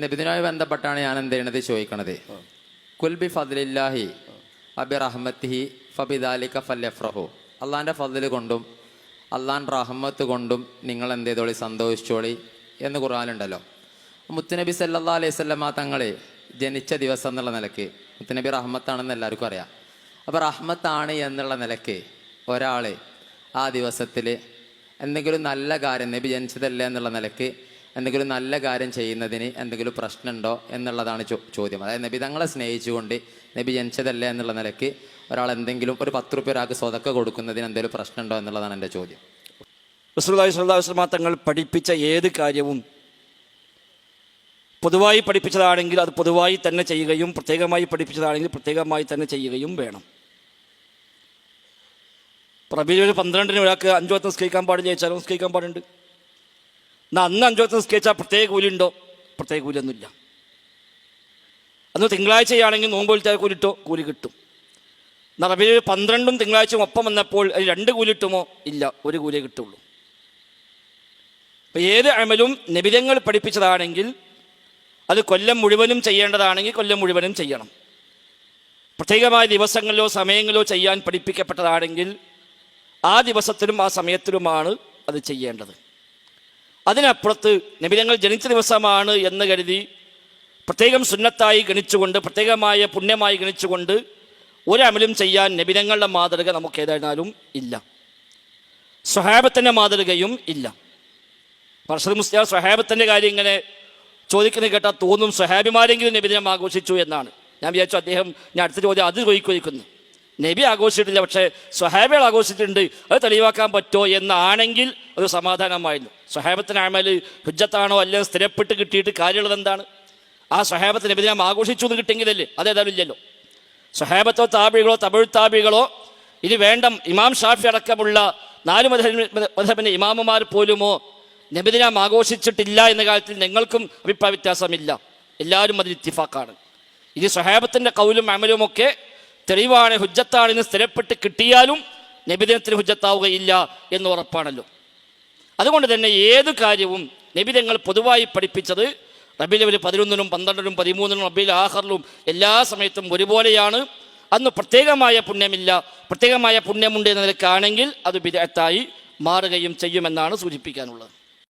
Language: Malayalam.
നബിദിനുമായി ബന്ധപ്പെട്ടാണ് ഞാൻ എന്ത് ചെയ്യണത് ചോദിക്കണത്. കുൽബി ഫദ്ലില്ലാഹി അബി റഹ്മത്തിഹി ഫബിദാലിക ഫല്യഫ്രഹു. അള്ളാൻ്റെ ഫദ്ല് കൊണ്ടും അള്ളാൻ്റെ റഹ്മത്ത് കൊണ്ടും നിങ്ങൾ എന്ത് ചെയ്തോളി, സന്തോഷിച്ചോളി എന്ന് ഖുർആനുണ്ടല്ലോ. മുത്തുനബി സല്ലല്ലാഹു അലൈഹി വസല്ലമ തങ്ങൾ ജനിച്ച ദിവസം എന്നുള്ള നിലയ്ക്ക് മുത്തുനബി റഹ്മത്താണെന്ന് എല്ലാവർക്കും അറിയാം. അപ്പോൾ റഹ്മത്താണ് എന്നുള്ള നിലയ്ക്ക് ഒരാൾ ആ ദിവസത്തിൽ എന്തെങ്കിലും നല്ല കാര്യം, നബി ജനിച്ചതല്ല എന്നുള്ള നിലയ്ക്ക് എന്തെങ്കിലും നല്ല കാര്യം ചെയ്യുന്നതിന് എന്തെങ്കിലും പ്രശ്നമുണ്ടോ എന്നുള്ളതാണ് ചോദ്യം. അതായത് നബി തങ്ങളെ സ്നേഹിച്ചുകൊണ്ട് നബി ജനിച്ചതല്ല എന്നുള്ള നിലയ്ക്ക് ഒരാൾ എന്തെങ്കിലും ഒരു 10 രൂപ ഒരാൾക്ക് സ്വതക്ക കൊടുക്കുന്നതിന് എന്തെങ്കിലും പ്രശ്നമുണ്ടോ എന്നുള്ളതാണ് എൻ്റെ ചോദ്യം. റസൂലുള്ളാഹി സ്വല്ലല്ലാഹു അലൈഹി വസല്ലം തങ്ങൾ പഠിപ്പിച്ച ഏത് കാര്യവും പൊതുവായി പഠിപ്പിച്ചതാണെങ്കിൽ അത് പൊതുവായി തന്നെ ചെയ്യുകയും പ്രത്യേകമായി പഠിപ്പിച്ചതാണെങ്കിൽ പ്രത്യേകമായി തന്നെ ചെയ്യുകയും വേണം. റബീഉൽ 12 ഒരാൾക്ക് 5 വക്ത് നിസ്കരിക്കാൻ പാടില്ല ചോദിച്ചാൽ നിസ്കരിക്കാൻ പാടുണ്ട്. എന്നാൽ അന്ന് 5 വക്ത് നിസ്കരിച്ചാൽ പ്രത്യേക കൂലിയുണ്ടോ? പ്രത്യേക കൂലിയൊന്നുമില്ല. അന്ന് തിങ്കളാഴ്ചയാണെങ്കിൽ നോമ്പ് വിളിച്ചാൽ കൂലിട്ടോ? കൂലി കിട്ടും. എന്നാൽ റബീഉൽ 12 തിങ്കളാഴ്ചയും ഒപ്പം വന്നപ്പോൾ അത് 2 കൂലിട്ടുമോ? ഇല്ല, 1 കൂലിയേ കിട്ടുള്ളൂ. അപ്പോൾ ഏത് അമലും നബിതങ്ങൾ പഠിപ്പിച്ചതാണെങ്കിൽ അത് കൊല്ലം മുഴുവനും ചെയ്യേണ്ടതാണെങ്കിൽ കൊല്ലം മുഴുവനും ചെയ്യണം. പ്രത്യേകമായ ദിവസങ്ങളിലോ സമയങ്ങളിലോ ചെയ്യാൻ പഠിപ്പിക്കപ്പെട്ടതാണെങ്കിൽ ആ ദിവസത്തിലും ആ സമയത്തിലുമാണ് അത് ചെയ്യേണ്ടത്. അതിനപ്പുറത്ത് നബിതങ്ങൾ ജനിച്ച ദിവസമാണ് എന്ന് കരുതി പ്രത്യേകം സുന്നത്തായി ഗണിച്ചുകൊണ്ട് പ്രത്യേകമായ പുണ്യമായി ഗണിച്ചുകൊണ്ട് ഒരമലും ചെയ്യാൻ നബിതങ്ങളുടെ മാതൃക നമുക്ക് ഏതായിരുന്നാലും ഇല്ല. സ്വഹാബത്തിൻ്റെ മാതൃകയും ഇല്ല. അർഷദ് മുസ്ലിയാർ സ്വഹാബത്തിൻ്റെ കാര്യം ഇങ്ങനെ ചോദിക്കുന്നത് കേട്ടാൽ തോന്നും സ്വഹാബിമാരെങ്കിലും നബിദിനം ആഘോഷിച്ചു എന്നാണ്. ഞാൻ വിചാരിച്ചു ഞാൻ അടുത്ത ചോദ്യം അത് ചോദിക്കുന്നു. നബി ആഘോഷിച്ചിട്ടില്ല, പക്ഷേ സ്വഹാബികൾ ആഘോഷിച്ചിട്ടുണ്ട്, അത് തെളിവാക്കാൻ പറ്റുമോ എന്നാണെങ്കിൽ ഒരു സമാധാനമായിരുന്നു. സ്വഹാബത്തിന് അമൽ ഹുജ്ജത്താണോ അല്ലെങ്കിൽ സ്ഥിരപ്പെട്ട് കിട്ടിയിട്ട് കാര്യമുള്ളത് എന്താണ്? ആ സ്വഹാബത്ത് നബിദിനം ആഘോഷിച്ചു എന്ന് കിട്ടിയെങ്കിലല്ലേ? അതേതായാലും ഇല്ലല്ലോ. സ്വഹാബത്തോ താബികളോ തമിഴ് താബികളോ ഇനി വേണ്ട ഇമാം ഷാഫി അടക്കമുള്ള 4 മദ്ഹബിൻ്റെ ഇമാമുമാർ പോലുമോ നബിദിനം ആഘോഷിച്ചിട്ടില്ല എന്ന കാര്യത്തിൽ ഞങ്ങൾക്കും അഭിപ്രായ വ്യത്യാസമില്ല. എല്ലാവരും അതിൽ ഇത്തിഫാക്കാണ്. ഇനി സ്വഹാബത്തിൻ്റെ കൗലും അമലുമൊക്കെ തെളിവാണ്, ഹുജ്ജത്താണെന്ന് സ്ഥിരപ്പെട്ട് കിട്ടിയാലും നബിദിനത്തിന് ഹുജ്ജത്താവുകയില്ല എന്ന് ഉറപ്പാണല്ലോ. അതുകൊണ്ട് തന്നെ ഏത് കാര്യവും നബിദിനങ്ങൾ പൊതുവായി പഠിപ്പിച്ചത് റബീഉൽ 11, 12, 13, റബീഉൽ ആഖിറിലും എല്ലാ സമയത്തും ഒരുപോലെയാണ്. അന്ന് പ്രത്യേകമായ പുണ്യമില്ല. പ്രത്യേകമായ പുണ്യമുണ്ട് എന്ന നിലക്കാണെങ്കിൽ അത് ബിദ്അത്തായി മാറുകയും ചെയ്യുമെന്നാണ് സൂചിപ്പിക്കാനുള്ളത്.